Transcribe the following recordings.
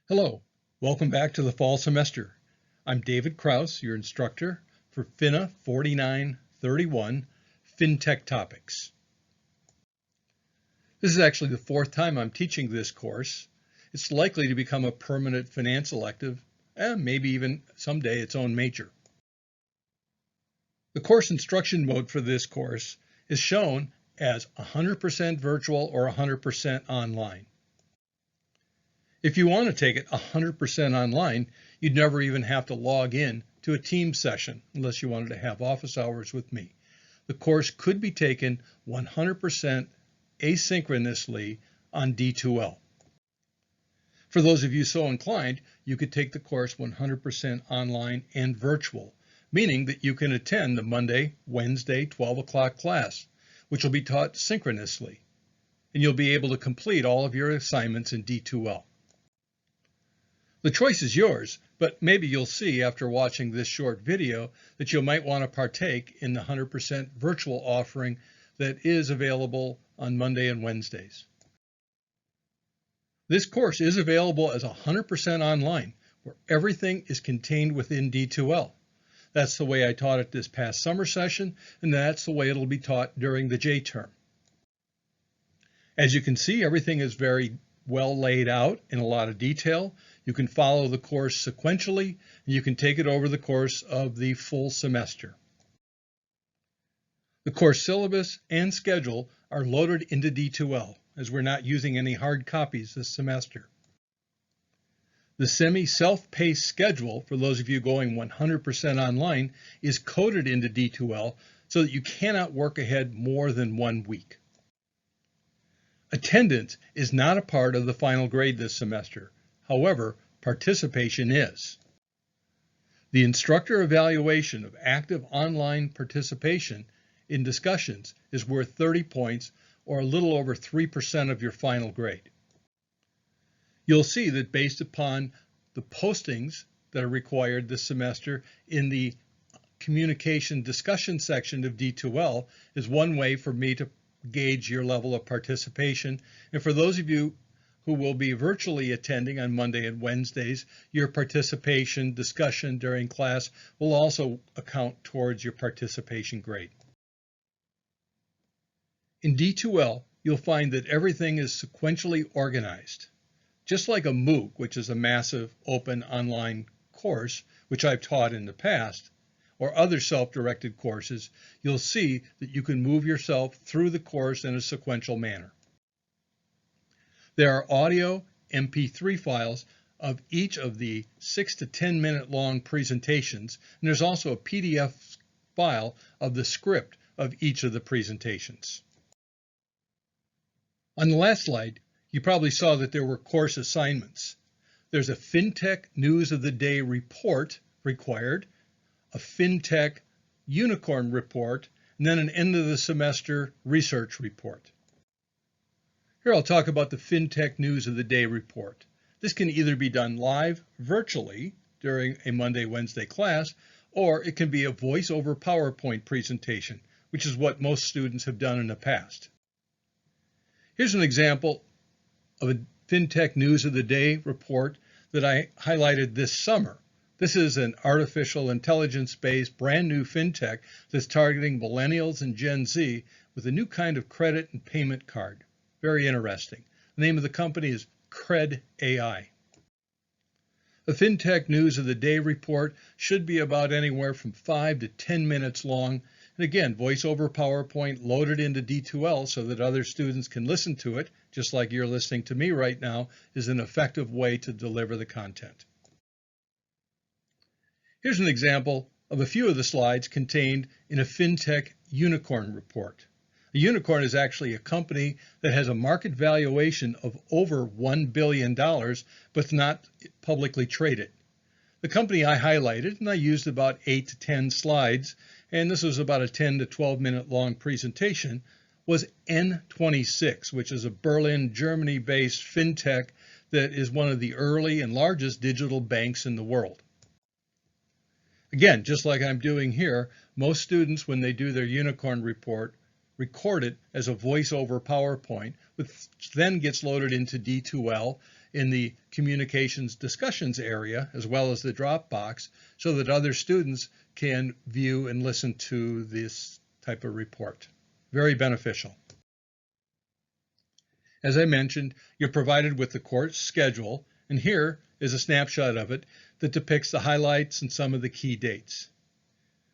Hello, welcome back to the fall semester. I'm David Kraus, your instructor for FINA 4931 FinTech Topics. This is actually the fourth time I'm teaching this course. It's likely to become a permanent finance elective and maybe even someday its own major. The course instruction mode for this course is shown as 100% virtual or 100% online. If you want to take it 100% online, you'd never even have to log in to a Teams session unless you wanted to have office hours with me. The course could be taken 100% asynchronously on D2L. For those of you so inclined, you could take the course 100% online and virtual, meaning that you can attend the Monday, Wednesday, 12 o'clock class, which will be taught synchronously, and you'll be able to complete all of your assignments in D2L. The choice is yours, but maybe you'll see after watching this short video that you might want to partake in the 100% virtual offering that is available on Monday and Wednesdays. This course is available as 100% online, where everything is contained within D2L. That's the way I taught it this past summer session, and that's the way it'll be taught during the J term. As you can see, everything is very well laid out in a lot of detail. You can follow the course sequentially, and you can take it over the course of the full semester. The course syllabus and schedule are loaded into D2L, as we're not using any hard copies this semester. The semi-self-paced schedule, for those of you going 100% online, is coded into D2L so that you cannot work ahead more than 1 week. Attendance is not a part of the final grade this semester. However, participation is. The instructor evaluation of active online participation in discussions is worth 30 points, or a little over 3% of your final grade. You'll see that based upon the postings that are required this semester in the communication discussion section of D2L is one way for me to gauge your level of participation. And for those of you who will be virtually attending on Monday and Wednesdays, your participation discussion during class will also account towards your participation grade. In D2L, you'll find that everything is sequentially organized. Just like a MOOC, which is a massive open online course, which I've taught in the past, or other self-directed courses, you'll see that you can move yourself through the course in a sequential manner. There are audio MP3 files of each of the 6 to 10 minute long presentations, and there's also a PDF file of the script of each of the presentations. On the last slide, you probably saw that there were course assignments. There's a FinTech News of the Day report required, a FinTech Unicorn report, and then an end of the semester research report. Here I'll talk about the FinTech News of the Day report. This can either be done live, virtually, during a Monday, Wednesday class, or it can be a voice-over PowerPoint presentation, which is what most students have done in the past. Here's an example of a FinTech News of the Day report that I highlighted this summer. This is an artificial intelligence-based brand new FinTech that's targeting millennials and Gen Z with a new kind of credit and payment card. Very interesting. The name of the company is Cred AI. The FinTech News of the Day report should be about anywhere from 5 to 10 minutes long. And again, voice-over PowerPoint loaded into D2L so that other students can listen to it, just like you're listening to me right now, is an effective way to deliver the content. Here's an example of a few of the slides contained in a FinTech Unicorn report. A unicorn is actually a company that has a market valuation of over $1 billion, but it's not publicly traded. The company I highlighted, and I used about 8 to 10 slides, and this was about a 10 to 12 minute long presentation, was N26, which is a Berlin, Germany-based FinTech that is one of the early and largest digital banks in the world. Again, just like I'm doing here, most students, when they do their unicorn report, record it as a voice-over PowerPoint, which then gets loaded into D2L in the communications discussions area, as well as the Dropbox, so that other students can view and listen to this type of report. Very beneficial. As I mentioned, you're provided with the course schedule, and here is a snapshot of it that depicts the highlights and some of the key dates.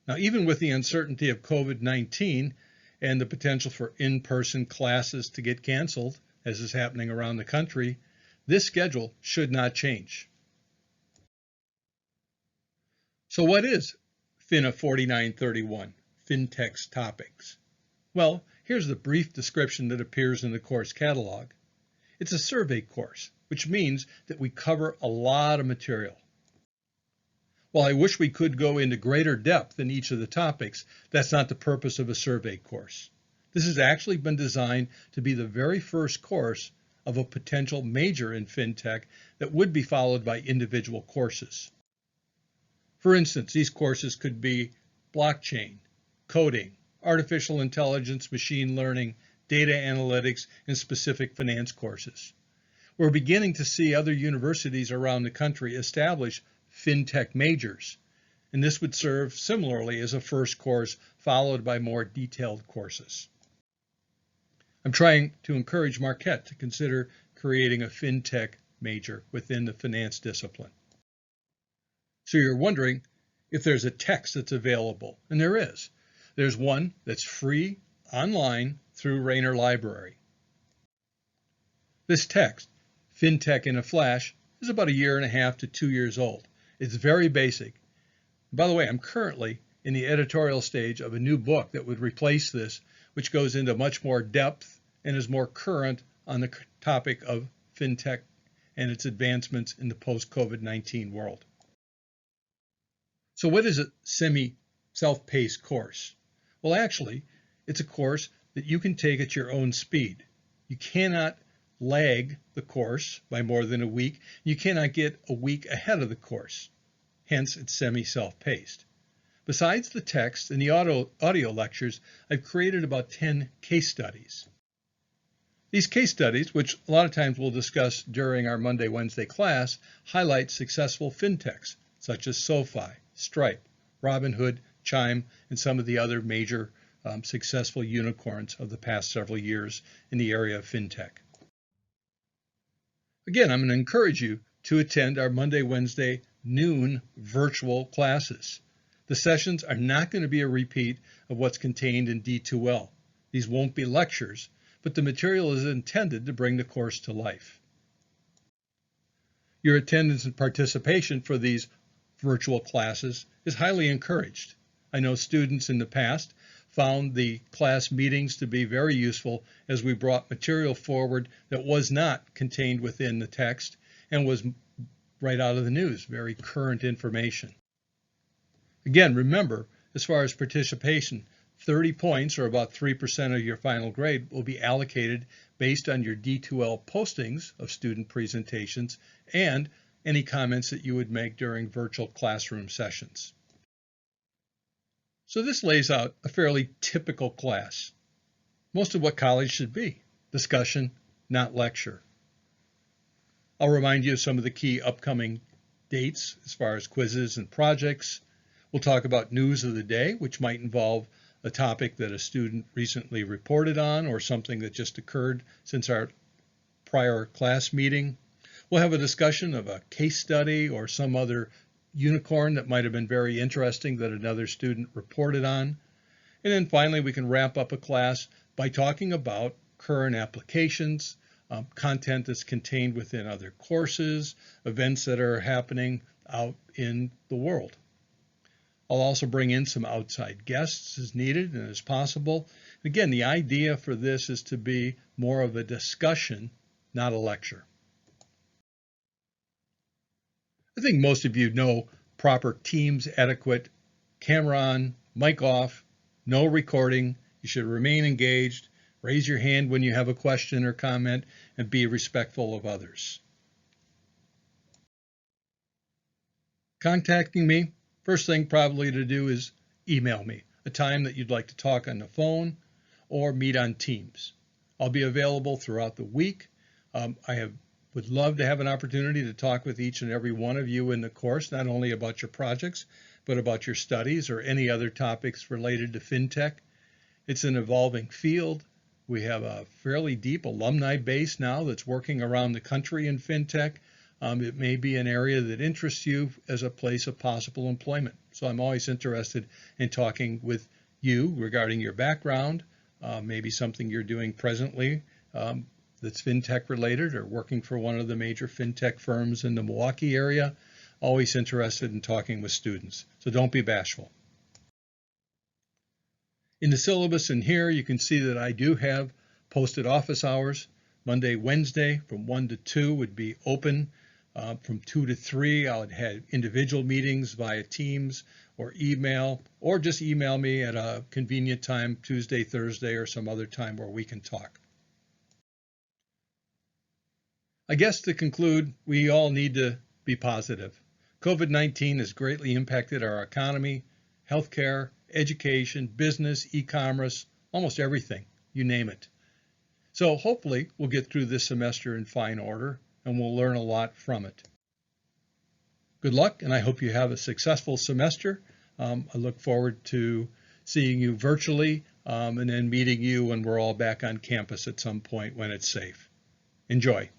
Now, even with the uncertainty of COVID-19 and the potential for in-person classes to get canceled, as is happening around the country, this schedule should not change. So what is FINA 4931, FinTech's topics? Well, here's the brief description that appears in the course catalog. It's a survey course, which means that we cover a lot of material. While I wish we could go into greater depth in each of the topics, that's not the purpose of a survey course. This has actually been designed to be the very first course of a potential major in FinTech that would be followed by individual courses. For instance, these courses could be blockchain, coding, artificial intelligence, machine learning, data analytics, and specific finance courses. We're beginning to see other universities around the country establish FinTech majors, and this would serve similarly as a first course followed by more detailed courses. I'm trying to encourage Marquette to consider creating a FinTech major within the finance discipline. So you're wondering if there's a text that's available, and there is. There's one that's free online through Rainer Library. This text, FinTech in a Flash, is about 1.5 to 2 years old. It's very basic. By the way, I'm currently in the editorial stage of a new book that would replace this, which goes into much more depth and is more current on the topic of FinTech and its advancements in the post-COVID-19 world. So what is a semi-self-paced course? Well, actually, it's a course that you can take at your own speed. You cannot lag the course by more than a week. You cannot get a week ahead of the course. Hence, it's semi-self-paced. Besides the text and the audio lectures, I've created about 10 case studies. These case studies, which a lot of times we'll discuss during our Monday, Wednesday class, highlight successful fintechs such as SoFi, Stripe, Robinhood, Chime, and some of the other major successful unicorns of the past several years in the area of fintech. Again, I'm going to encourage you to attend our Monday, Wednesday, noon virtual classes. The sessions are not going to be a repeat of what's contained in D2L. These won't be lectures, but the material is intended to bring the course to life. Your attendance and participation for these virtual classes is highly encouraged. I know students in the past found the class meetings to be very useful as we brought material forward that was not contained within the text and was right out of the news, very current information. Again, remember, as far as participation, 30 points, or about 3% of your final grade, will be allocated based on your D2L postings of student presentations and any comments that you would make during virtual classroom sessions. So this lays out a fairly typical class. Most of what college should be, discussion, not lecture. I'll remind you of some of the key upcoming dates as far as quizzes and projects. We'll talk about news of the day, which might involve a topic that a student recently reported on or something that just occurred since our prior class meeting. We'll have a discussion of a case study or some other unicorn that might have been very interesting that another student reported on. And then finally, we can wrap up a class by talking about current applications, content that's contained within other courses, events that are happening out in the world. I'll also bring in some outside guests as needed and as possible. Again, the idea for this is to be more of a discussion, not a lecture. I think most of you know proper Teams etiquette, camera on, mic off, no recording. You should remain engaged, raise your hand when you have a question or comment, and be respectful of others. Contacting me, first thing probably to do is email me a time that you'd like to talk on the phone or meet on Teams. I'll be available throughout the week. Would love to have an opportunity to talk with each and every one of you in the course, not only about your projects, but about your studies or any other topics related to FinTech. It's an evolving field. We have a fairly deep alumni base now that's working around the country in FinTech. It may be an area that interests you as a place of possible employment. So I'm always interested in talking with you regarding your background, maybe something you're doing presently that's FinTech related or working for one of the major FinTech firms in the Milwaukee area. Always interested in talking with students. So don't be bashful. In the syllabus in here, you can see that I do have posted office hours. Monday, Wednesday from 1 to 2 would be open. From 2 to 3, I would have individual meetings via Teams or email, or just email me at a convenient time, Tuesday, Thursday, or some other time where we can talk. I guess to conclude, we all need to be positive. COVID-19 has greatly impacted our economy, healthcare, education, business, e-commerce, almost everything, you name it. So hopefully we'll get through this semester in fine order and we'll learn a lot from it. Good luck, and I hope you have a successful semester. I look forward to seeing you virtually and then meeting you when we're all back on campus at some point when it's safe. Enjoy.